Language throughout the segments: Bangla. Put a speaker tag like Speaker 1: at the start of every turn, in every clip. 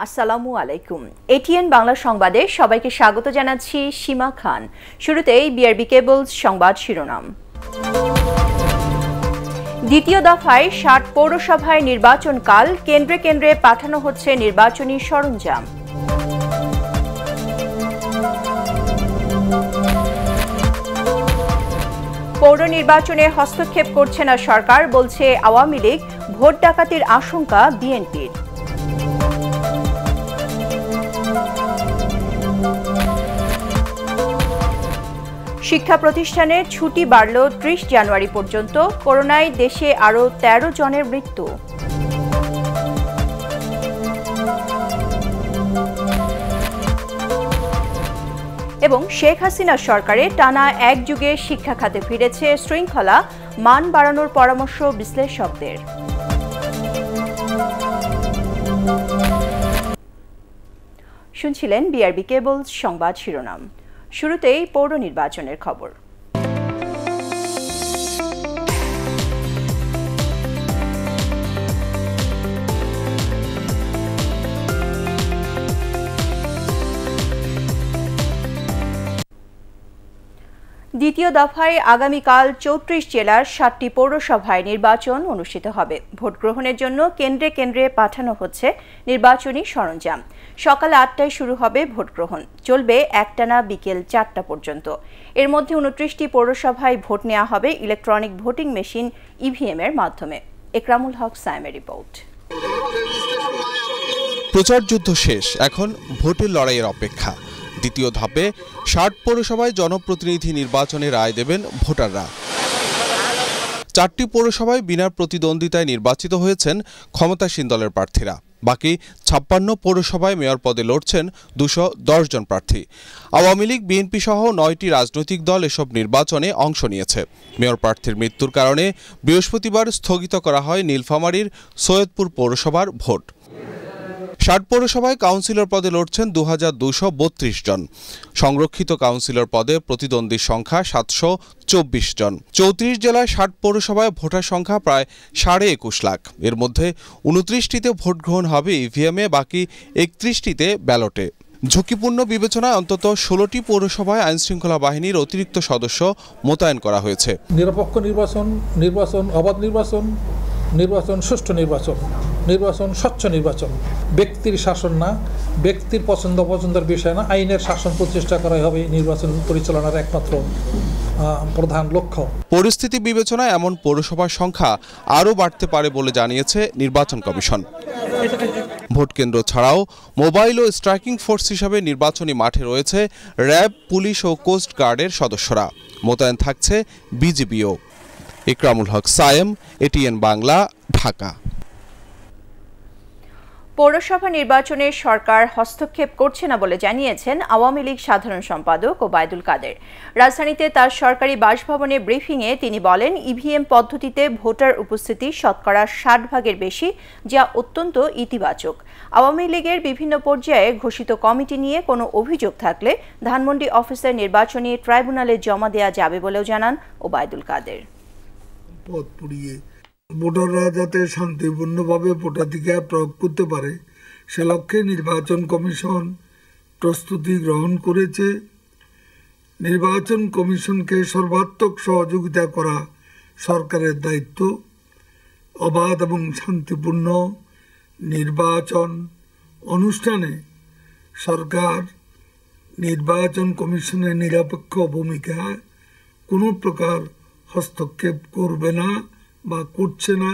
Speaker 1: আসসালামু আলাইকুম। এটিএন বাংলা সংবাদে সবাইকে স্বাগত জানাচ্ছি সীমা খান। শুরুতেই বিআরবি কেবলস সংবাদ শিরোনাম। দ্বিতীয় দফায় ৬০ পৌরসভায় নির্বাচনকাল, কেন্দ্রে কেন্দ্রে পাঠানো হচ্ছে নির্বাচনী সরঞ্জাম। পৌর নির্বাচনে হস্তক্ষেপ করছে না সরকার, বলছে আওয়ামী লীগ। ভোট ডাকাতির আশঙ্কা বিএনপির। শিক্ষা প্রতিষ্ঠানের ছুটি বাড়ল ৩০ জানুয়ারি পর্যন্ত। করোনায় দেশে আরও ১৩ জনের মৃত্যু। এবং শেখ হাসিনা সরকারের টানা এক যুগে শিক্ষা খাতে ফিরেছে শৃঙ্খলা, মান বাড়ানোর পরামর্শ বিশ্লেষকদের। শুনছিলেন বিআরবি কেবলস সংবাদ শিরোনাম। শুরুতেই পৌর নির্বাচনের খবর। দ্বিতীয় দফায় আগামীকাল ৩৪ জেলার ৭টি পৌরসভায় নির্বাচন অনুষ্ঠিত হবে। ভোট গ্রহণের জন্য কেন্দ্রে কেন্দ্রে পাঠানো হচ্ছে নির্বাচনী সরঞ্জাম। সকাল ৮টায় শুরু হবে ভোট গ্রহণ, চলবে একটানা বিকেল ৪টা পর্যন্ত। এর মধ্যে ২৯টি পৌরসভায় ভোট নেওয়া হবে ইলেকট্রনিক ভোটিং মেশিন ইভিএম এর মাধ্যমে। একরামুল হক সায়েমের রিপোর্ট।
Speaker 2: প্রচার যুদ্ধ শেষ, এখন ভোটের লড়াইয়ের অপেক্ষা। দ্বিতীয় ধাপে ৬০ পৌরসভায় জনপ্রতিনিধি নির্বাচনে রায় দেবেন ভোটাররা। ৪টি পৌরসভায় বিনা প্রতিদ্বন্দ্বিতায় নির্বাচিত হয়েছেন ক্ষমতাসীন দলের প্রার্থীরা। বাকি ৫৬ পৌরসভায় মেয়র পদে লড়ছেন ২১০ জন প্রার্থী। আওয়ামী লীগ, বিএনপি সহ ৯টি রাজনৈতিক দল এসব নির্বাচনে অংশ নিয়েছে। মেয়র প্রার্থীর মৃত্যুর কারণে বৃহস্পতিবার স্থগিত করা হয় নীলফামারীর সৈয়দপুর পৌরসভার ভোট। ৬০ পৌরসভায় কাউন্সিলর পদে লড়ছেন ২২৩২ জন। সংরক্ষিত কাউন্সিলর পদে প্রতিদ্বন্দ্বীর সংখ্যা ৭২৪ জন। ৩৪ জেলায় ৬০ পৌরসভায় ভোটার সংখ্যা প্রায় ২১.৫ লাখ। এর মধ্যে ২৯টিতে ভোট গ্রহণ হবে ইভিএমে, বাকি 31টিতে ব্যালটে। ঝুঁকিপূর্ণ বিবেচনায় অন্তত ১৬টি পৌরসভায় আইনশৃঙ্খলা বাহিনীর অতিরিক্ত সদস্য মোতায়েন করা হয়েছে।
Speaker 3: নিরপেক্ষ নির্বাচন, অবাধ নির্বাচন, সুষ্ঠু নির্বাচন, স্বচ্ছ নির্বাচন। ব্যক্তির শাসন না, ব্যক্তির পছন্দের বিষয় না, আইনের শাসন প্রতিষ্ঠা করাই হবে নির্বাচন পরিচালনার একমাত্র প্রধান লক্ষ্য।
Speaker 2: পরিস্থিতি বিবেচনায় এমন পৌরসভার সংখ্যা আরও বাড়তে পারে বলে জানিয়েছে নির্বাচন কমিশন। ভোট কেন্দ্র ছাড়াও মোবাইল ও স্ট্রাইকিং ফোর্স হিসাবে নির্বাচনী মাঠে রয়েছে র্যাব, পুলিশ ও কোস্ট গার্ডের সদস্যরা। মোতায়েন থাকছে বিজিবিও। একরামুল হক সায়েম, এটিএন বাংলা, ঢাকা।
Speaker 1: পৌরসভা নির্বাচনে সরকার হস্তক্ষেপ করছে না বলে জানিয়েছেন আওয়ামী লীগ সাধারণ সম্পাদক ওবায়দুল কাদের। রাজধানীতে তার সরকারি বাসভবনে ব্রিফিংয়ে তিনি বলেন, ইভিএম পদ্ধতিতে ভোটার উপস্থিতি শতকরা ৬০% বেশি, যা অত্যন্ত ইতিবাচক। আওয়ামী লীগের বিভিন্ন পর্যায়ে ঘোষিত কমিটি নিয়ে কোনো অভিযোগ থাকলে ধানমন্ডি অফিসের নির্বাচনী ট্রাইব্যুনালে জমা দেওয়া যাবে বলেও জানান ওবায়দুল কাদের।
Speaker 4: পথ পুড়িয়ে ভোটাররা যাতে শান্তিপূর্ণভাবে ভোটাধিকার প্রয়োগ করতে পারে সে লক্ষ্যে নির্বাচন কমিশন প্রস্তুতি গ্রহণ করেছে। নির্বাচন কমিশনকে সর্বাত্মক সহযোগিতা করা সরকারের দায়িত্ব। অবাধ এবং শান্তিপূর্ণ নির্বাচন অনুষ্ঠানে সরকার নির্বাচন কমিশনের নিরপেক্ষ ভূমিকায় কোনো প্রকার হস্তক্ষেপ করবে না বা করছে না।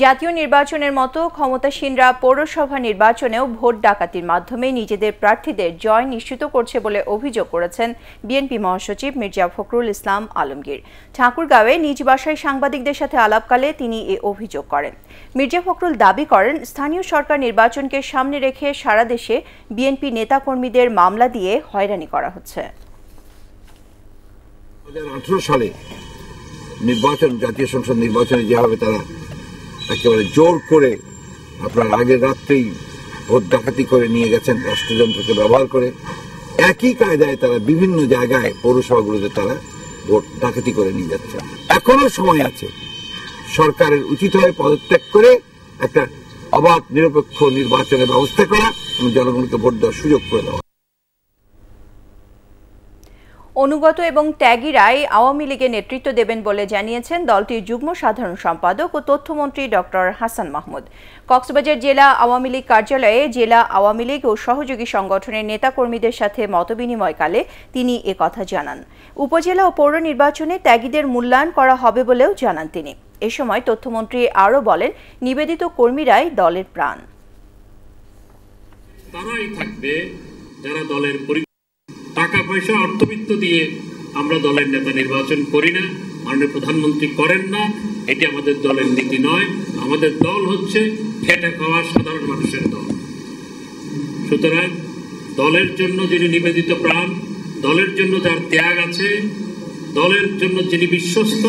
Speaker 1: জাতীয় নির্বাচনের মতো ক্ষমতাসীনরা পৌরসভা নির্বাচনেও ভোট ডাকাতির মাধ্যমে নিজেদের প্রার্থীদের জয় নিশ্চিত করছে বলে অভিযোগ করেছেন বিএনপি মহাসচিব মির্জা ফখরুল ইসলাম আলমগীর। ঠাকুরগাঁওয়ে নিজ বাসায় সাংবাদিকদের সাথে আলাপকালে তিনি এ অভিযোগ করেন। মির্জা ফখরুল দাবি করেন, স্থানীয় সরকার নির্বাচনকে সামনে রেখে সারা দেশে বিএনপি নেতাকর্মীদের মামলা দিয়ে হয়রানি করা হচ্ছে।
Speaker 5: 2018 সালে নির্বাচন, জাতীয় সংসদ নির্বাচনে যেভাবে তারা একেবারে জোর করে আপনার আগের রাত্রেই ভোট ডাকাতি করে নিয়ে গেছেন, রাষ্ট্রযন্ত্রকে ব্যবহার করে, একই কায়দায় তারা বিভিন্ন জায়গায় পৌরসভাগুলোতে তারা ভোট ডাকাতি করে নিয়ে যাচ্ছে। এখনো সময় আছে, সরকারের উচিত হয় পদত্যাগ করে একটা অবাধ নিরপেক্ষ নির্বাচনের ব্যবস্থা করা এবং জনগণকে ভোট দেওয়ার সুযোগ করে দেওয়া।
Speaker 1: অনুগত এবং ত্যাগীরাই আওয়ামী লীগের নেতৃত্ব দেবেন বলে জানিয়েছেন দলটির যুগ্ম সাধারণ সম্পাদক ও তথ্যমন্ত্রী ডক্টর হাসান মাহমুদ। কক্সবাজার জেলা আওয়ামী লীগ কার্যালয়ে জেলা আওয়ামী লীগ ও সহযোগী সংগঠনের নেতাকর্মীদের সাথে মতবিনিময়কালে তিনি একথা জানান। উপজেলা ও পৌর নির্বাচনে ত্যাগীদের মূল্যায়ন করা হবে বলেও জানান তিনি। এ সময় তথ্যমন্ত্রী আরও বলেন, নিবেদিত কর্মীরাই দলের প্রাণ।
Speaker 6: তারাই থাকবে যারা দলের টাকা পয়সা অর্থবিত্ত দিয়ে আমরা দলের নেতা নির্বাচন করি না, মাননীয় প্রধানমন্ত্রী করেন না, এটি আমাদের দলের নীতি নয়। আমাদের দল হচ্ছে খেটে খাওয়া সাধারণ মানুষের দল। সুতরাং দলের জন্য যিনি নিবেদিত প্রাণ, দলের জন্য যার ত্যাগ আছে, দলের জন্য যিনি বিশ্বস্ত,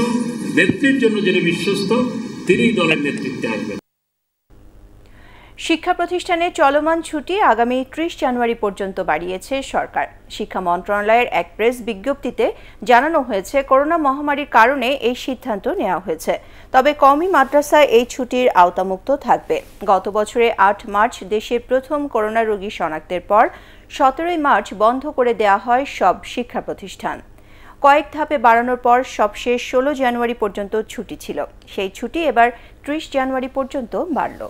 Speaker 6: নেত্রীর জন্য যিনি বিশ্বস্ত, তিনিই দলের নেতৃত্বে আসবেন।
Speaker 1: শিক্ষা প্রতিষ্ঠানে চলমান ছুটি আগামী ৩০ জানুয়ারি পর্যন্ত বাড়িয়েছে সরকার। শিক্ষা মন্ত্রণালয়ের এক প্রেস বিজ্ঞপ্তিতে জানানো হয়েছে, করোনা মহামারীর কারণে এই সিদ্ধান্ত নেওয়া হয়েছে। তবে কওমি মাদ্রাসায় এই ছুটির আওতামুক্ত থাকবে। গত বছরে ৮ মার্চ দেশে প্রথম করোনা রোগী শনাক্তের পর ১৭ মার্চ বন্ধ করে দেওয়া হয় সব শিক্ষা প্রতিষ্ঠান। কয়েক ধাপে বাড়ানোর পর সবশেষ ১৬ জানুয়ারি পর্যন্ত ছুটি ছিল। সেই ছুটি এবার ৩০ জানুয়ারি পর্যন্ত বাড়ল।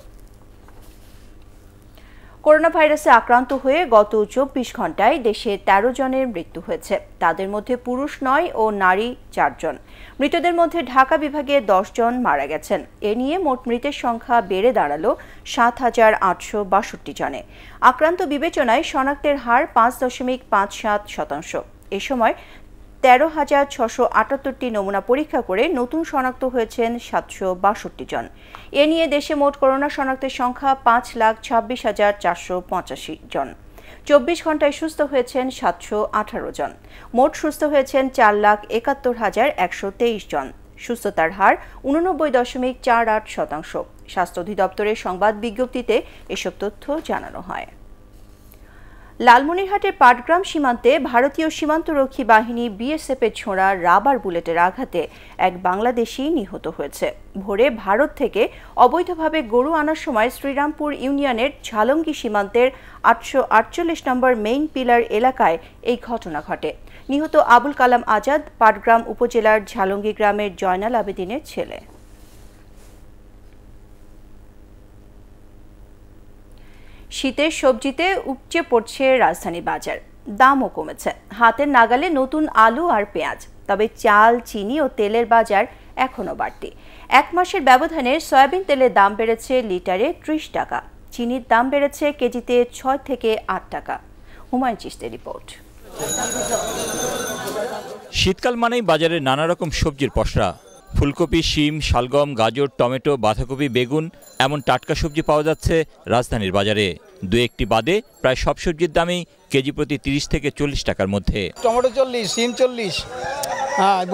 Speaker 1: করোনা ভাইরাসে আক্রান্ত হয়ে গত ২৪ ঘণ্টায় দেশে ১৩ জনের মৃত্যু হয়েছে। তাদের মধ্যে পুরুষ ৯ ও নারী ৪ জন। মৃতদের মধ্যে ঢাকা বিভাগে ১০ জন মারা গেছেন। এ নিয়ে মোট মৃতের সংখ্যা বেড়ে দাঁড়ালো ৭,৮৬২ জনে। আক্রান্ত বিবেচনায় শনাক্তের হার ৫.৫৭%। এ সময় ১৩,৬৭৮টি নমুনা পরীক্ষা করে নতুন শনাক্ত হয়েছেন ৭৬২ জন। এ নিয়ে দেশে মোট করোনা শনাক্তের সংখ্যা ৫,২৬,৪৮৫ জন। ২৪ ঘণ্টায় সুস্থ হয়েছেন ৭১৮ জন। মোট সুস্থ হয়েছেন ৪,৭১,১২৩ জন। সুস্থতার হার ৮৯.৪৮%। স্বাস্থ্য অধিদপ্তরের সংবাদ বিজ্ঞপ্তিতে এসব তথ্য জানানো হয়। লালমনিরহাটের পাটগ্রাম সীমান্তে ভারতীয় সীমান্তরক্ষী বাহিনী বিএসএফের ছোড়া রাবার বুলেটের আঘাতে এক বাংলাদেশি নিহত হয়েছে। ভোরে ভারত থেকে অবৈধভাবে গরু আনার সময় শ্রীরামপুর ইউনিয়নের ঝালঙ্গি সীমান্তের ৮৪৮ নম্বর মেইন পিলার এলাকায় এই ঘটনা ঘটে। নিহত আবুল কালাম আজাদ পাটগ্রাম উপজেলার ঝালঙ্গি গ্রামের জয়নাল আবেদিনের ছেলে। শীতের সবজিতে উপচে পড়ছে রাজধানী বাজার। দামও কমেছে। হাতের নাগালে নতুন আলু আর পেঁয়াজ। তবে চাল, চিনি ও তেলের বাজার এখনও বাড়তি। এক মাসের ব্যবধানে সয়াবিন তেলের দাম বেড়েছে লিটারে ৩০ টাকা। চিনির দাম বেড়েছে কেজিতে ৬ থেকে ৮ টাকা। হুমায়ুন চিশতির রিপোর্ট।
Speaker 7: শীতকাল মানেই বাজারে নানা রকম সবজির পসরা। ফুলকপি, শিম, শালগম, গাজর, টমেটো, বাঁধাকপি, বেগুন এমন টাটকা সবজি পাওয়া যাচ্ছে রাজধানীর বাজারে। দু একটি বাদে প্রায় সব সবজির দামই কেজি প্রতি ৩০ থেকে ৪০ টাকার মধ্যে।
Speaker 8: টমেটো ৪০, শিম ৪০,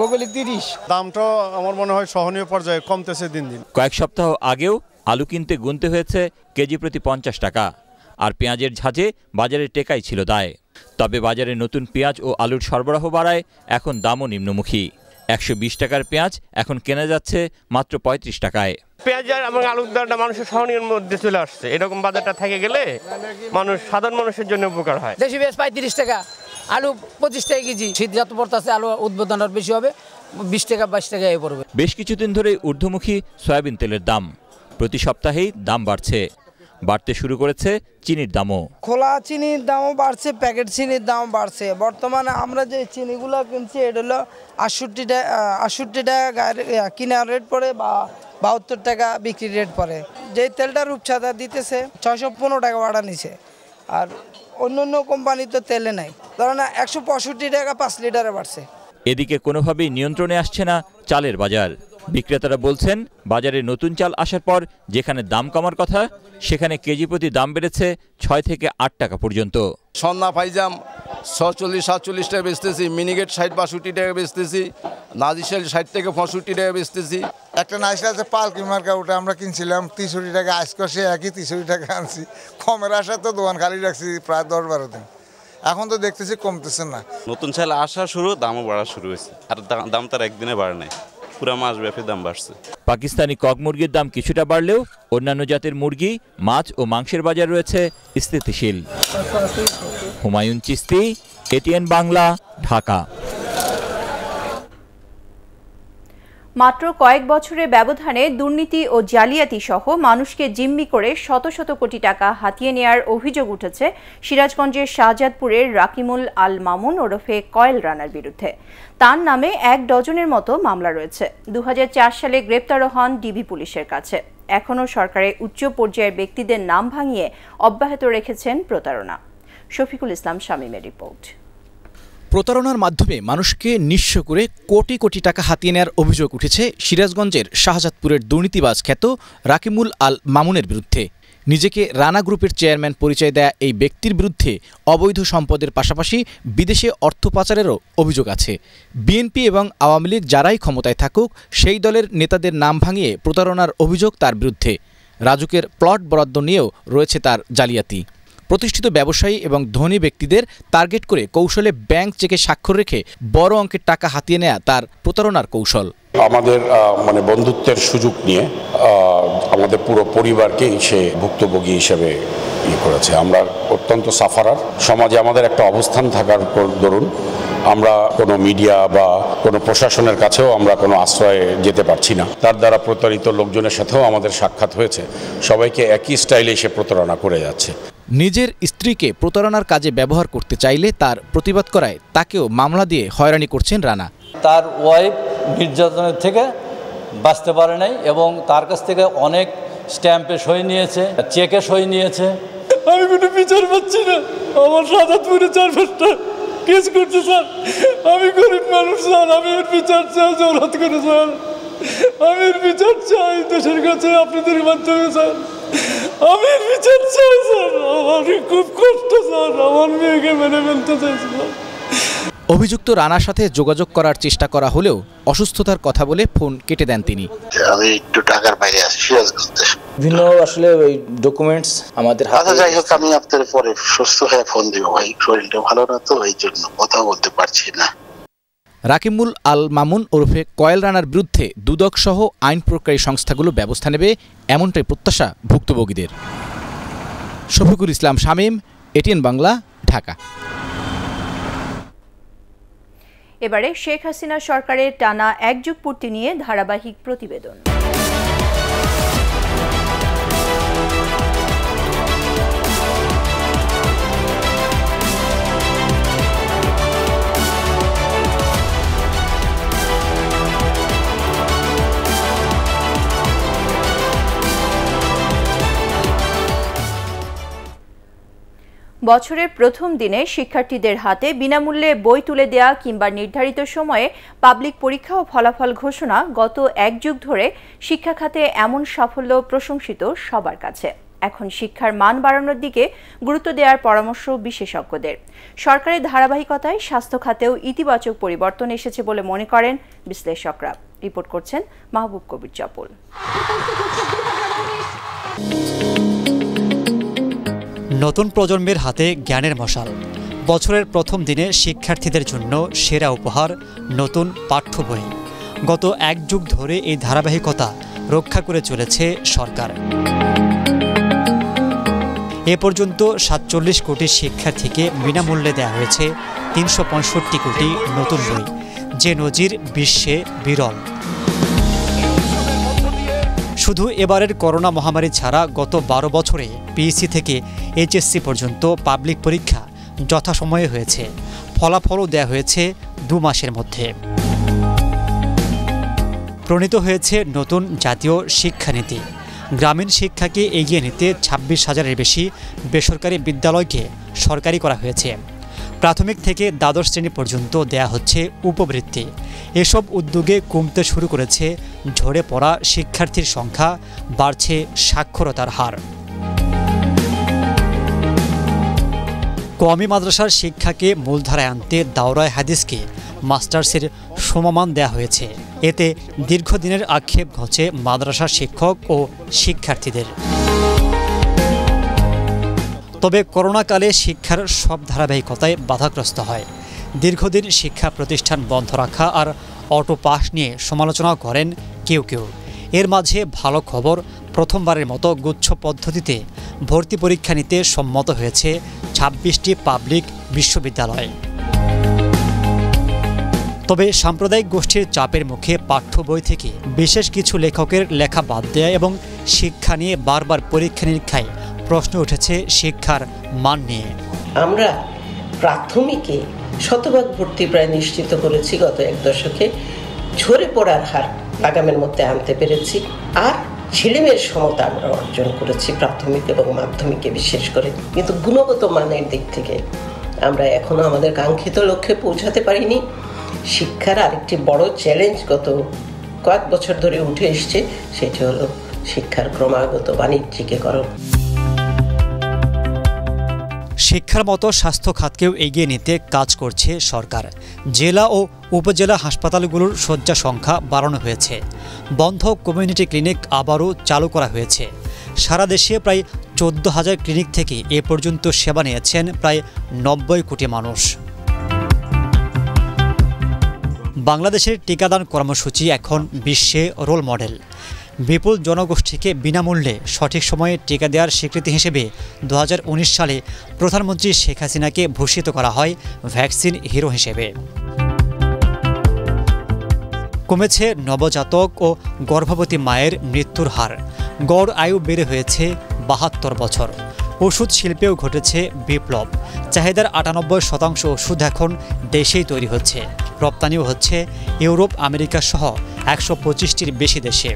Speaker 8: বগলি ৩০। দামটা আমার মনে হয় সহনীয় পর্যায়ে কমতেছে দিন দিন।
Speaker 7: কয়েক সপ্তাহ আগেও আলু কিনতে গুনতে হয়েছে কেজি প্রতি ৫০ টাকা। আর পেঁয়াজের ঝাঁঝে বাজারে টেকাই ছিল দায়। তবে বাজারে নতুন পেঁয়াজ ও আলুর সরবরাহ বাড়ায় এখন দামও নিম্নমুখী। ১২০ টাকার পেঁয়াজ এখন কেনা যাচ্ছে মাত্র ৩৫ টাকায়।
Speaker 9: পেঁয়াজ এবং আলুর দামটা মানুষের সহনীয় মধ্যে চলে আসছে। এরকম বাজারটা থেকে গেলে মানুষ, সাধারণ মানুষের জন্য উপকার হয়।
Speaker 10: দেশি পেঁয়াজ ৩৫ টাকা, আলু 25 টাকা কেজি। শীত যত পড়তেছে আলু উৎপাদন আর বেশি হবে, 20 টাকা 22 টাকা এ পড়বে।
Speaker 7: বেশ কিছুদিন ধরে ঊর্ধ্বমুখী সয়াবিন তেলের দাম। প্রতি সপ্তাহেই দাম বাড়ছে। বাড়তে শুরু করেছে চিনির দামও।
Speaker 11: খোলা চিনির দামও বাড়ছে, প্যাকেট চিনির দাম বাড়ছে। বর্তমানে আমরা যে চিনিগুলো কিনছি এটা হলো 68 টাকা কিনার রেট পড়ে বা 72 টাকা বিক্রি রেট পড়ে। যে তেলটা রূপসাদা দিতেছে 615 টাকা ভাড়া নিছে। আর অন্য কোম্পানি তো তেলে নাই, ধরেন 165 টাকা 5 লিটারে বাড়ছে।
Speaker 7: এদিকে কোনোভাবেই নিয়ন্ত্রণে আসছে না চালের বাজার। বিক্রেতারা বলছেন, বাজারে নতুন চাল আসার পর যেখানে দাম কমার কথা সেখানে কেজি প্রতি দাম বেড়েছে ৬ থেকে ৮ টাকা পর্যন্ত।
Speaker 8: সন্না ফাইজাম 46-47 টাকা বেচতেছি, মিনিগেট 60-62 টাকা বেচতেছি, নাজিশাল 60 থেকে 65 টাকা বেচতেছি।
Speaker 12: একটা নাইসা আছে পালকি মার্কা, ওটা আমরা কিনছিলাম 63 টাকা। আজকে সে একই 63 টাকা আনছি। কমের আশা তো দোকান খালি রাখছি প্রায় 10-12 দিন। এখন তো দেখতেছি কমতেছে না।
Speaker 13: নতুন চাল আসা শুরু, দামও বাড়া শুরু হয়েছে। আর দাম তার একদিনে বাড়ে নাই। পুরো মাসব্যাপী দাম বাড়ছে।
Speaker 7: পাকিস্তানি কক মুরগির দাম কিছুটা বাড়লেও অন্যান্য জাতের মুরগি, মাছ ও মাংসের বাজার রয়েছে স্থিতিশীল। হুমায়ুন চিস্তি, এটিএন বাংলা, ঢাকা।
Speaker 1: মাত্র কয়েক বছরের ব্যবধানে দুর্নীতি ও জালিয়াতি সহ মানুষকে জিম্মি করে শত শত কোটি টাকা হাতিয়ে নেয়ার অভিযোগ উঠেছে সিরাজগঞ্জের শাহজাদপুরের রাকিমুল আল মামুন ওরফে কয়েল রানার বিরুদ্ধে। তার নামে 1 ডজনের মতো মামলা রয়েছে। 2004 সালে গ্রেপ্তারও হন ডিবি পুলিশের কাছে। এখনও সরকারের উচ্চ পর্যায়ের ব্যক্তিদের নাম ভাঙিয়ে অব্যাহত রেখেছেন প্রতারণা। শফিকুল ইসলাম শামীমের রিপোর্ট।
Speaker 14: প্রতারণার মাধ্যমে মানুষকে নিঃস্ব করে কোটি কোটি টাকা হাতিয়ে নেওয়ার অভিযোগ উঠেছে সিরাজগঞ্জের শাহজাদপুরের দুর্নীতিবাজ খ্যাত রাকিমুল আল মামুনের বিরুদ্ধে। নিজেকে রানা গ্রুপের চেয়ারম্যান পরিচয় দেয়া এই ব্যক্তির বিরুদ্ধে অবৈধ সম্পদের পাশাপাশি বিদেশে অর্থ পাচারেরও অভিযোগ আছে। বিএনপি এবং আওয়ামী লীগ যারাই ক্ষমতায় থাকুক, সেই দলের নেতাদের নাম ভাঙিয়ে প্রতারণার অভিযোগ তার বিরুদ্ধে। রাজুকের প্লট বরাদ্দ নিয়েও রয়েছে তার জালিয়াতি। প্রতিষ্ঠিত ব্যবসায়ী এবং ধনী ব্যক্তিদের টার্গেট করে কৌশলে ব্যাংক চেকে স্বাক্ষর রেখে বড় অঙ্কের টাকা হাতিয়ে নেয়া তার প্রতারণার কৌশল।
Speaker 15: আমাদের বন্ধুত্বের সুযোগ নিয়ে আমাদের পুরো পরিবারকেই সে ভুক্তভোগী হিসেবে করেছে। আমরা অত্যন্ত সাফারার সমাজে আমাদের একটা অবস্থান থাকার দরুন আমরা কোনো মিডিয়া বা কোনো প্রশাসনের কাছেও আমরা কোনো আশ্রয়ে যেতে পারছি না। তার দ্বারা প্রতারিত লোকজনের সাথেও আমাদের সাক্ষাৎ হয়েছে। সবাইকে একই স্টাইলে সে প্রতারণা করে যাচ্ছে।
Speaker 14: নিজের স্ত্রীকে প্রতারণার কাজে ব্যবহার করতে চাইলে তার প্রতিবাদ করায় তাকেও মামলা দিয়ে হয়রানি করছেন রানা।
Speaker 16: তার ওয়াইফ নির্যাতনের থেকে বাঁচতে পারে নাই এবং তার কাছ থেকে অনেক স্ট্যাম্পে সই নিয়েছে, চেকে সই নিয়েছে।
Speaker 17: আমি কোনো বিচার পাচ্ছি না। আমার শাহজাদপুরে 4-5টা কেস করছে স্যার। আমি গরিব মানুষ স্যার, আমি এর বিচার চাই জোরাত করে স্যার। আমি এর বিচার চাই দেশের কাছে আপনাদের মাধ্যমে স্যার। আমি এর বিচার চাই স্যার। আমার খুব কষ্ট স্যার, আমার মেয়েকে মেনে ফেলতে চাইছি স্যার।
Speaker 14: অভিযুক্ত রানার সাথে যোগাযোগ করার চেষ্টা করা হলেও অসুস্থতার কথা বলে ফোন কেটে দেন তিনি।
Speaker 18: আমি একটু ঢাকার বাইরে আছি, সিরাজগঞ্জে।
Speaker 14: বিভিন্ন আসলে ওই ডকুমেন্টস আমাদের
Speaker 18: হাতে। যাই হোক, আমি আপনার পরে সুস্থ হয়ে ফোন দিব ভাই। শরীরটা ভালো না তো, এই জন্য কথা বলতে পারছি না।
Speaker 14: রাকিমুল আল মামুন ওরফে কয়েল রানার বিরুদ্ধে দুদক সহ আইন প্রয়োগকারী সংস্থাগুলো ব্যবস্থা নেবে, এমনটাই প্রত্যাশা ভুক্তভোগীদের। শফিকুল ইসলাম শামীম, এটিএন বাংলা, ঢাকা।
Speaker 1: এবারে শেখ হাসিনা সরকারের টানা 1 যুগ পূর্তি নিয়ে ধারাবাহিক প্রতিবেদন। বছরের প্রথম দিনে শিক্ষার্থীদের হাতে বিনামূল্যে বই তুলে দেয়া কিংবা নির্ধারিত সময়ে পাবলিক পরীক্ষা ও ফলাফল ঘোষণা গত 1 যুগ ধরে শিক্ষা খাতে এমন সাফল্য প্রশংসিত সবার কাছে। এখন শিক্ষার মান বাড়ানোর দিকে গুরুত্ব দেওয়ার পরামর্শ বিশেষজ্ঞদের। সরকারের ধারাবাহিকতায় স্বাস্থ্য খাতেও ইতিবাচক পরিবর্তন এসেছে বলে মনে করেন বিশ্লেষকরা। রিপোর্ট করছেন মাহবুব কবির চপল।
Speaker 19: নতুন প্রজন্মের হাতে জ্ঞানের মশাল। বছরের প্রথম দিনে শিক্ষার্থীদের জন্য সেরা উপহার নতুন পাঠ্য বই। গত 1 যুগ ধরে এই ধারাবাহিকতা রক্ষা করে চলেছে সরকার। এ পর্যন্ত 47 কোটি শিক্ষার্থীকে বিনামূল্যে দেওয়া হয়েছে 365 কোটি নতুন বই, যে নজির বিশ্বে বিরল। শুধু এবারের করোনা মহামারী ছাড়া গত 12 বছরে পিএসসি থেকে এইচএসসি পর্যন্ত পাবলিক পরীক্ষা যথাসময়ে হয়েছে। ফলাফলও দেয়া হয়েছে 2 মাসের মধ্যে। প্রণীত হয়েছে নতুন জাতীয় শিক্ষানীতি। গ্রামীণ শিক্ষাকে এগিয়ে নিতে 26,000-এর বেশি বেসরকারি বিদ্যালয়কে সরকারি করা হয়েছে। প্রাথমিক থেকে দ্বাদশ শ্রেণী পর্যন্ত দেয়া হচ্ছে উপবৃত্তি। এসব উদ্যোগে কমতে শুরু করেছে ঝরে পড়া শিক্ষার্থীর সংখ্যা, বাড়ছে সাক্ষরতার হার। কওমি মাদ্রাসার শিক্ষাকে মূলধারায় আনতে দাওরায়ে হাদিসকে মাস্টার্সের সমমান দেয়া হয়েছে। এতে দীর্ঘদিনের আক্ষেপ ঘোচে মাদ্রাসার শিক্ষক ও শিক্ষার্থীদের। তবে করোনাকালে শিক্ষার সব ধারাবাহিকতায় বাধাগ্রস্ত হয়। দীর্ঘদিন শিক্ষা প্রতিষ্ঠান বন্ধ রাখা আর অটো পাস নিয়ে সমালোচনা করেন কেউ কেউ। এর মাঝে ভালো খবর, প্রথমবারের মতো গুচ্ছ পদ্ধতিতে ভর্তি পরীক্ষা নিতে সম্মত হয়েছে ২৬টি পাবলিক বিশ্ববিদ্যালয়। তবে সাম্প্রদায়িক গোষ্ঠীর চাপের মুখে পাঠ্য বই থেকে বিশেষ কিছু লেখকের লেখা বাদ দেয়া এবং শিক্ষা নিয়ে বারবার পরীক্ষা নিরীক্ষায় প্রশ্ন উঠেছে শিক্ষার মান নিয়ে।
Speaker 13: আমরা প্রাথমিকে শতভাগ ভর্তি প্রায় নিশ্চিত করেছি গত এক দশকে। ঝরে পড়ার হার লাগামের মধ্যে আনতে পেরেছি, আর ছেলেমেয়ের সমতা আমরা অর্জন করেছি প্রাথমিক এবং মাধ্যমিকে বিশেষ করে। কিন্তু গুণগত মানের দিক থেকে আমরা এখনো আমাদের কাঙ্ক্ষিত লক্ষ্যে পৌঁছাতে পারিনি। শিক্ষার আরেকটি বড় চ্যালেঞ্জ গত কয়েক বছর ধরে উঠে এসছে, সেটি হলো শিক্ষার ক্রমাগত বাণিজ্যিকীকরণ।
Speaker 19: শিক্ষার মতো স্বাস্থ্য খাতকেও এগিয়ে নিতে কাজ করছে সরকার। জেলা ও উপজেলা হাসপাতালগুলোর শয্যা সংখ্যা বাড়ানো হয়েছে। বন্ধ কমিউনিটি ক্লিনিক আবারও চালু করা হয়েছে। সারা দেশে প্রায় ১৪,০০০ ক্লিনিক থেকে এ পর্যন্ত সেবা নিয়েছেন প্রায় ৯০ কোটি মানুষ। বাংলাদেশের টিকাদান কর্মসূচি এখন বিশ্বে রোল মডেল। বিপুল জনগোষ্ঠীকে বিনামূল্যে সঠিক সময়ে টিকা দেওয়ার স্বীকৃতি হিসেবে ২০১৯ সালে প্রধানমন্ত্রী শেখ হাসিনাকে ভূষিত করা হয় ভ্যাকসিন হিরো হিসেবে। কমেছে নবজাতক ও গর্ভবতী মায়ের মৃত্যুর হার। গড় আয়ু বেড়ে হয়েছে ৭২ বছর। ওষুধ শিল্পেও ঘটেছে বিপ্লব। চাহিদার ৯৮% ওষুধ এখন দেশেই তৈরি হচ্ছে। রপ্তানিও হচ্ছে ইউরোপ, আমেরিকা সহ ১২৫টির বেশি দেশে।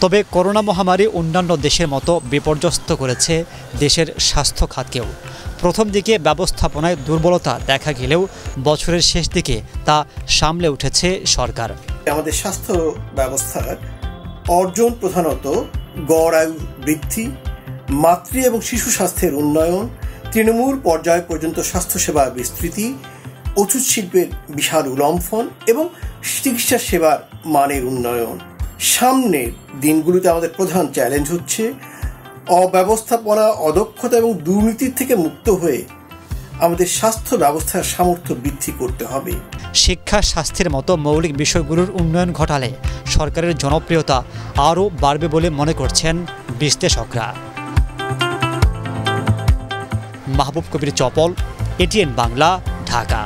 Speaker 19: তবে করোনা মহামারী অন্যান্য দেশের মতো বিপর্যস্ত করেছে দেশের স্বাস্থ্য খাতকেও। প্রথম দিকে ব্যবস্থাপনায় দুর্বলতা দেখা গেলেও বছরের শেষ দিকে তা সামলে উঠেছে সরকার।
Speaker 20: আমাদের স্বাস্থ্য ব্যবস্থার অর্জন প্রধানত গড় আয়ু বৃদ্ধি, মাতৃ এবং শিশু স্বাস্থ্যের উন্নয়ন, তৃণমূল পর্যায় পর্যন্ত স্বাস্থ্যসেবার বিস্তৃতি, ওষুধ শিল্পের বিশাল উল্লম্ফন এবং চিকিৎসা সেবার মানের উন্নয়ন। সামনের দিনগুলোতে আমাদের প্রধান চ্যালেঞ্জ হচ্ছে অব্যবস্থাপনা, অদক্ষতা এবং দুর্নীতির থেকে মুক্ত হয়ে আমাদের স্বাস্থ্য ব্যবস্থার সামর্থ্য বৃদ্ধি করতে হবে।
Speaker 19: শিক্ষা, স্বাস্থ্যের মতো মৌলিক বিষয়গুলোর উন্নয়ন ঘটালে সরকারের জনপ্রিয়তা আরও বাড়বে বলে মনে করছেন বিশ্লেষকরা। মাহবুব কবির চপল, এটিএন বাংলা, ঢাকা।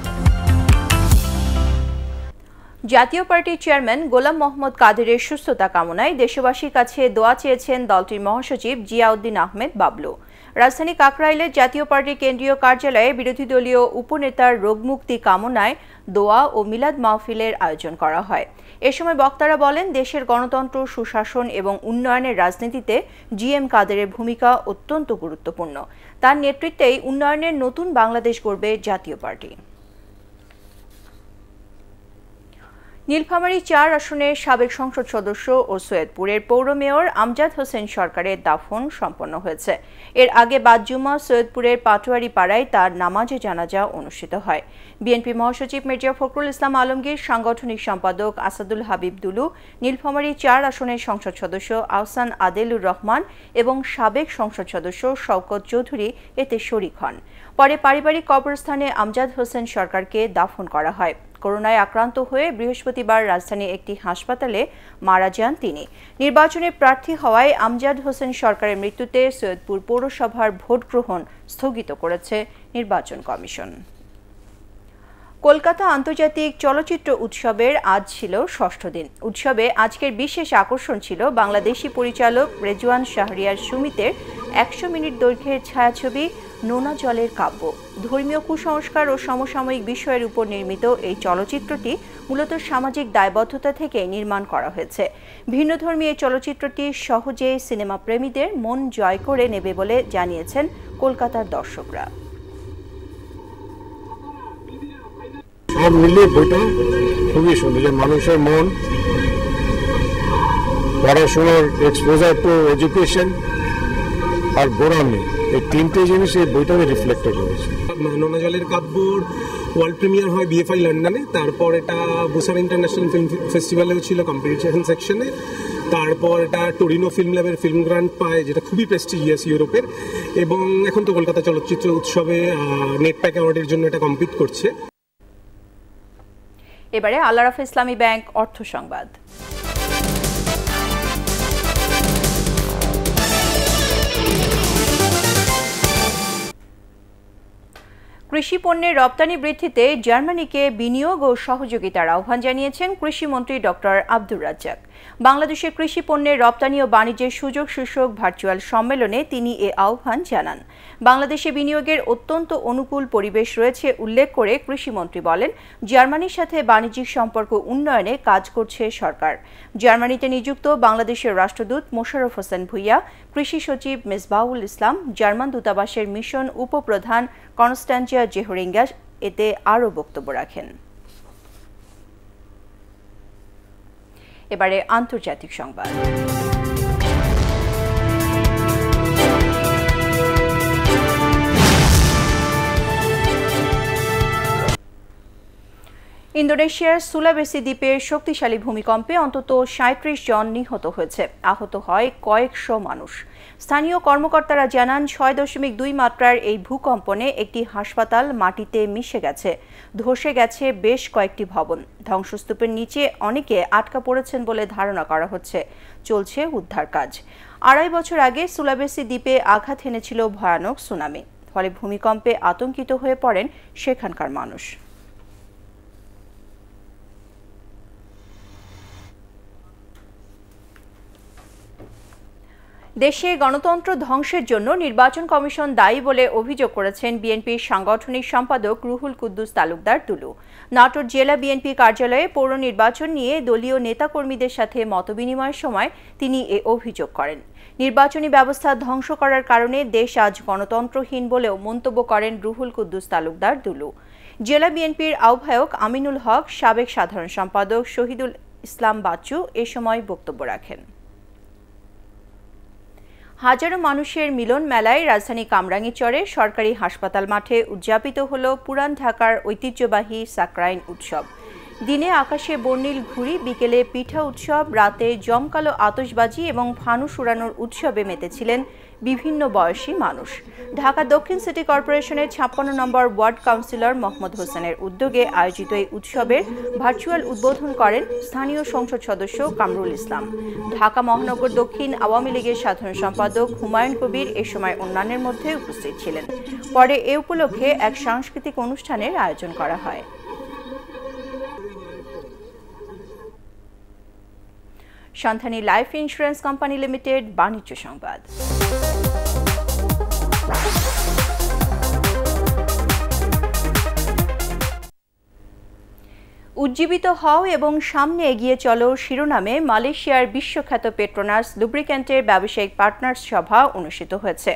Speaker 1: জাতীয় পার্টির চেয়ারম্যান গোলাম মোহাম্মদ কাদেরের সুস্থতা কামনায় দেশবাসীর কাছে দোয়া চেয়েছেন দলটির মহাসচিব জিয়াউদ্দিন আহমেদ বাবলু। রাজধানী কাকরাইলের জাতীয় পার্টির কেন্দ্রীয় কার্যালয়ে বিরোধী দলীয় উপনেতার রোগমুক্তি কামনায় দোয়া ও মিলাদ মাহফিলের আয়োজন করা হয়। এ সময় বক্তারা বলেন, দেশের গণতন্ত্র, সুশাসন এবং উন্নয়নের রাজনীতিতে জিএম কাদেরের ভূমিকা অত্যন্ত গুরুত্বপূর্ণ। তার নেতৃত্বেই উন্নয়নের নতুন বাংলাদেশ গড়বে জাতীয় পার্টি। নীলফামারী ৪ আসনের সাবেক সংসদ সদস্য ও সৈয়দপুরের পৌর মেয়র আমজাদ হোসেন সরকারের দাফন সম্পন্ন হয়েছে। এর আগে বাদ জুমা সৈয়দপুরের পাটোয়ারি পাড়ায় তার নামাজে জানাজা অনুষ্ঠিত হয়। বিএনপি মহাসচিব মির্জা ফখরুল ইসলাম আলমগীর, সাংগঠনিক সম্পাদক আসাদুল হাবিব দুলু, নীলফামারী ৪ আসনের সংসদ সদস্য আহসান আদেলুর রহমান এবং সাবেক সংসদ সদস্য শওকত চৌধুরী এতে শরিক হন। পরে পারিবারিক কবরস্থানে আমজাদ হোসেন সরকারকে দাফন করা হয়। করোনায় আক্রান্ত হয়ে বৃহস্পতিবার রাজধানীর একটি হাসপাতালে মারা যান তিনি। নির্বাচনে প্রার্থী হওয়ায় আমজাদ হোসেন সরকারের মৃত্যুতে সৈয়দপুর পৌরসভার ভোট গ্রহণ স্থগিত করেছে নির্বাচন কমিশন। কলকাতা আন্তর্জাতিক চলচ্চিত্র উৎসবের আজ ছিল ৬ষ্ঠ দিন। উৎসবে আজকের বিশেষ আকর্ষণ ছিল বাংলাদেশি পরিচালক রেজওয়ান শাহরিয়ার সুমিতের ১০০ মিনিট দৈর্ঘ্যের ছায়াছবি নোনা জলের কাব্য। ধর্মীয় কুসংস্কার ও সমসাময়িক বিষয়ের উপর নির্মিত এই চলচ্চিত্রটি মূলত সামাজিক দায়বদ্ধতা থেকে নির্মাণ করা হয়েছে। ভিন্নধর্মী এই চলচ্চিত্রটি সহজেই সিনেমা প্রেমীদের মন জয় করে নেবে বলে জানিয়েছেন কলকাতার দর্শকরা।
Speaker 21: সব মিলিয়ে বইটা খুবই সুন্দর। মানুষের মন, পড়াশোনার এক্সপোজার টু এডুকেশন আর গোড়ামি, এই তিনটে জিনিস এই বইটাকে রিফ্লেক্টেড করেছে।
Speaker 22: নোনা জলের কাব্যর ওয়ার্ল্ড প্রিমিয়ার হয় বিএফআই লন্ডনে, তারপর এটা বুসান ইন্টারন্যাশনাল ফিল্ম ফেস্টিভ্যালেও ছিল কম্পিটিশন সেকশনে, তারপর এটা টরিনো ফিল্ম ল্যাবের ফিল্ম গ্রান্ট পায়, যেটা খুবই প্রেস্টিজিয়াস ইউরোপের, এবং এখন তো কলকাতা চলচ্চিত্র উৎসবে নেটপ্যাক অ্যাওয়ার্ডের জন্য এটা কম্পিট করছে।
Speaker 1: এবারে আল আরাফা ইসলামী ব্যাংক অর্থ সংবাদ। কৃষি পণ্যের রপ্তানি বৃদ্ধিতে জার্মানিকে বিনিয়োগ ও সহযোগিতার আহ্বান জানিয়েছেন কৃষিমন্ত্রী ডক্টর আব্দুর রাজ্জাক। বাংলাদেশের কৃষি পণ্যের রপ্তানি ও বাণিজ্যের সুযোগ শীর্ষক ভার্চুয়াল সম্মেলনে তিনি এ আহ্বান জানান। বাংলাদেশে বিনিয়োগের অত্যন্ত অনুকূল পরিবেশ রয়েছে উল্লেখ করে কৃষিমন্ত্রী বলেন, জার্মানির সাথে বাণিজ্যিক সম্পর্ক উন্নয়নে কাজ করছে সরকার। জার্মানিতে নিযুক্ত বাংলাদেশের রাষ্ট্রদূত মোশাররফ হোসেন ভূঁইয়া, কৃষি সচিব মেজবাহুল ইসলাম, জার্মান দূতাবাসের মিশন উপপ্রধান কনস্ট্যান্টিয়া জেহরিঙ্গা এতে আরও বক্তব্য রাখেন। এবারে আন্তর্জাতিক সংবাদ। ইন্দোনেশিয়ার সুলাবেসি দ্বীপের শক্তিশালী ভূমিকম্পে অন্তত ৩৭ জন নিহত হয়েছে, আহত হয় কয়েকশো মানুষ। স্থানীয় কর্মকর্তারা জানান ৬.২ মাত্রার এই ভূকম্পনে একটি হাসপাতাল মাটিতে মিশে গেছে, ধসে গেছে বেশ কয়েকটি ভবন। ধ্বংসস্তূপের নিচে অনেকে আটকা পড়েছেন বলে ধারণা করা হচ্ছে। চলছে উদ্ধার কাজ। ২.৫ বছর আগে সুলাবেসি দ্বীপে আঘাত এনেছিল ভয়ানক সুনামি, ফলে ভূমিকম্পে আতঙ্কিত হয়ে পড়েন সেখানকার মানুষ। দেশে গণতন্ত্র ধ্বংসের জন্য নির্বাচন কমিশন দায়ী বলে অভিযোগ করেছেন বিএনপির সাংগঠনিক সম্পাদক রুহুল কুদ্দুস তালুকদার দুলু। নাটোর জেলা বিএনপি কার্যালয়ে পৌর নির্বাচন নিয়ে দলীয় নেতাকর্মীদের সাথে মতবিনিময়ের সময় তিনি এ অভিযোগ করেন। নির্বাচনী ব্যবস্থা ধ্বংস করার কারণে দেশ আজ গণতন্ত্রহীন বলেও মন্তব্য করেন রুহুল কুদ্দুস তালুকদার দুলু। জেলা বিএনপির আহ্বায়ক আমিনুল হক, সাবেক সাধারণ সম্পাদক শহীদুল ইসলাম বাচ্চু এ সময় বক্তব্য রাখেন। হাজারো মানুষের মিলন মেলায় রাজধানী কামরাঙ্গীরচরে সরকারি হাসপাতাল মাঠে উদযাপিত হল পুরান ঢাকার ঐতিহ্যবাহী সাকরাইন উৎসব। দিনে আকাশে বর্ণিল ঘুড়ি, বিকেলে পিঠা উৎসব, রাতে জমকালো আতশবাজি এবং ফানুস উড়ানোর উৎসবে মেতেছিলেন বিভিন্ন বয়সী মানুষ। ঢাকা দক্ষিণ সিটি কর্পোরেশনের ৫৬ নম্বর ওয়ার্ড কাউন্সিলর মোহাম্মদ হোসেনের উদ্যোগে আয়োজিত এই উৎসবের ভার্চুয়াল উদ্বোধন করেন স্থানীয় সংসদ সদস্য কামরুল ইসলাম। ঢাকা মহানগর দক্ষিণ আওয়ামী লীগের সাধারণ সম্পাদক হুমায়ুন কবির এ সময় অন্যান্যের মধ্যে উপস্থিত ছিলেন। পরে এ উপলক্ষে এক সাংস্কৃতিক অনুষ্ঠানের আয়োজন করা হয়। সন্ধানী লাইফ ইন্স্যুরেন্স কোম্পানি লিমিটেড বাণিজ্য সংবাদ। উজ্জীবিত হও এবং সামনে এগিয়ে চলো শিরোনামে মালয়েশিয়ার বিশ্বখ্যাত পেট্রোনাস লুব্রিক্যান্টের ব্যবসায়িক পার্টনার্স সভা অনুষ্ঠিত হয়েছে।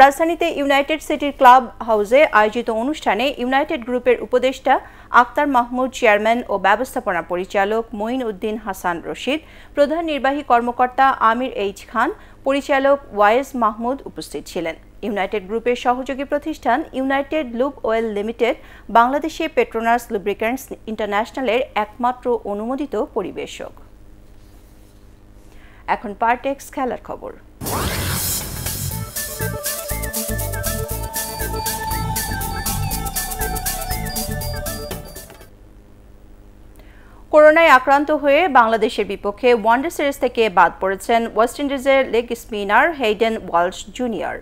Speaker 1: রাজধানীতে ইউনাইটেড সিটির ক্লাব হাউসে আয়োজিত অনুষ্ঠানে ইউনাইটেড গ্রুপের উপদেষ্টা আক্তার মাহমুদ, চেয়ারম্যান ও ব্যবস্থাপনা পরিচালক মঈন উদ্দিন হাসান রশিদ, প্রধান নির্বাহী কর্মকর্তা আমির এইচ খান, পরিচালক ওয়াইজ মাহমুদ উপস্থিত ছিলেন। ইউনাইটেড গ্রুপের সহযোগী প্রতিষ্ঠান ইউনাইটেড লুব অয়েল লিমিটেড বাংলাদেশে পেট্রোনাস লুব্রিক্যান্টস ইন্টারন্যাশনালের একমাত্র অনুমোদিত পরিবেশক। এখন পারটেক্স খেলার খবর। করোনায় আক্রান্ত হয়ে বাংলাদেশের বিপক্ষে ওয়ানডে সিরিজ থেকে বাদ পড়েছেন ওয়েস্ট ইন্ডিজের leg spinner Hayden Walsh junior.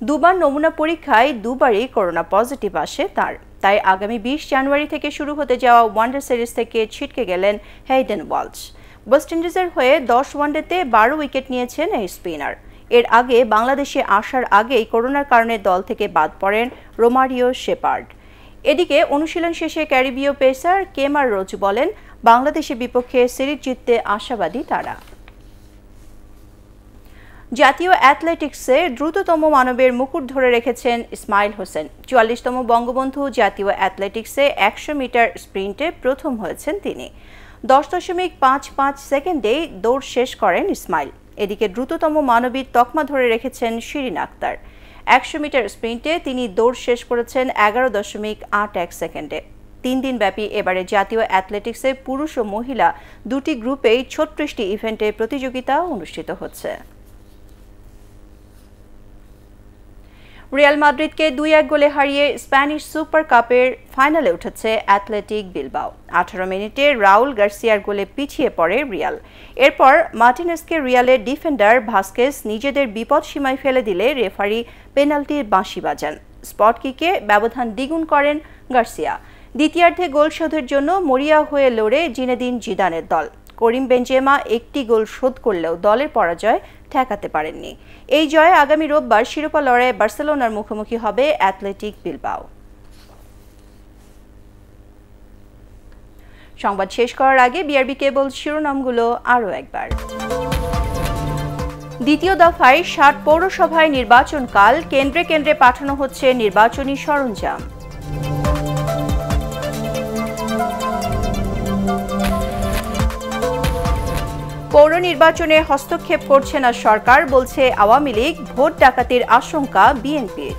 Speaker 1: দুবার নমুনা পরীক্ষায় দুবারই করোনা পজিটিভ আসে তার, তাই আগামী ২০ জানুয়ারি থেকে শুরু হতে যাওয়া ওয়ানডে সিরিজ থেকে ছিটকে গেলেন হেইডেন ওয়ালশ। ওয়েস্ট ইন্ডিজের হয়ে ১০ ওয়ানডেতে ১২ উইকেট নিয়েছেন এই স্পিনার। এর আগে বাংলাদেশে আসার আগেই করোনার কারণে দল থেকে বাদ পড়েন রোমারিও শেপার্ড। এদিকে অনুশীলন শেষে ক্যারিবীয় পেসার কেমার রোজ বলেন, বাংলাদেশের বিপক্ষে সিরিজ জিততে আশাবাদী তারা। জাতীয় অ্যাথলেটিক্সে দ্রুততম মানবের মুকুট ধরে রেখেছেন ইসমাইল হোসেন। ৪৪তম বঙ্গবন্ধু জাতীয় অ্যাথলেটিক্সে ১০০ মিটার স্প্রিন্টে প্রথম হয়েছেন তিনি। ১০.৫৫ সেকেন্ডেই দৌড় শেষ করেন ইসমাইল। এদিকে দ্রুততম মানবীর তকমা ধরে রেখেছেন শিরিন আক্তার। ১০০ মিটার স্প্রিন্টে তিনি দৌড় শেষ করেছেন ১১.৮১ সেকেন্ডে। ৩ দিনব্যাপী এবারে জাতীয় অ্যাথলেটিক্সে পুরুষ ও মহিলা দুটি গ্রুপেই ৩৬টি ইভেন্টে প্রতিযোগিতা অনুষ্ঠিত হচ্ছে। রিয়াল মাদ্রিদকে 2-1 গোলে হারিয়ে স্প্যানিশ সুপার কাপের ফাইনালে উঠেছে অ্যাথলেটিক বিলবাও। 18 মিনিটে রাউল গার্সিয়ার গোলে পিছিয়ে পড়ে রিয়াল। এরপর মার্টিনেজকে রিয়ালের ডিফেন্ডার ভাস্কেস নিজেদের বিপদ সীমায় ফেলে দিলে রেফারি পেনাল্টির বাঁশি বাজান। স্পট কিকে ব্যবধান দ্বিগুণ করেন গার্সিয়া। দ্বিতীয়ার্ধে গোল শোধের জন্য মরিয়া হয়ে লড়ে জিনেদিন জিদানের দল। করিম বেনজেমা একটি গোল শোধ করলেও দলের পরাজয় ঠেকাতে পারেননি। এই জয়ে আগামী রোববার শিরোপা লড়াইয়ে বার্সেলোনার মুখোমুখি হবে অ্যাথলেটিক বিলবাও। সংবাদ শেষ করার আগে বিআরবি কেবল শিরোনামগুলো আরও একবার। দ্বিতীয় দফায় 60 পৌরসভায় নির্বাচনকাল, কেন্দ্রে কেন্দ্রে পাঠানো হচ্ছে নির্বাচনী সরঞ্জাম। পৌর নির্বাচনে হস্তক্ষেপ করছে না সরকার, বলছে আওয়ামী লীগ। ভোট ডাকাতির আশঙ্কা বিএনপির।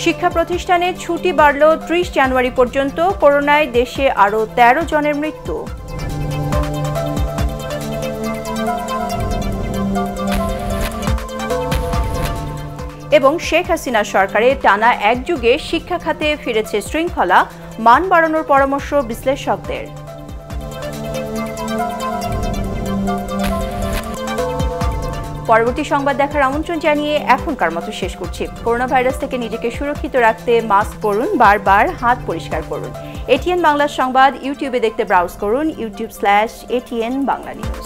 Speaker 1: শিক্ষা প্রতিষ্ঠানে ছুটি বাড়ল 30 জানুয়ারি পর্যন্ত। করোনায় দেশে আরও 13 জনের মৃত্যু। এবং শেখ হাসিনা সরকারের টানা এক যুগে শিক্ষা খাতে ফিরেছে শৃঙ্খলা, মান বাড়ানোর পরামর্শ বিশ্লেষকদের। পরবর্তী সংবাদ দেখার আমন্ত্রণ জানিয়ে এখনকার মতো শেষ করছি। করোনা ভাইরাস থেকে নিজেকে সুরক্ষিত রাখতে মাস্ক পরুন, বারবার হাত পরিষ্কার করুন। এটিএন বাংলা সংবাদ ইউটিউবে দেখতে ব্রাউজ করুন youtube/ATN বাংলা নিউজ।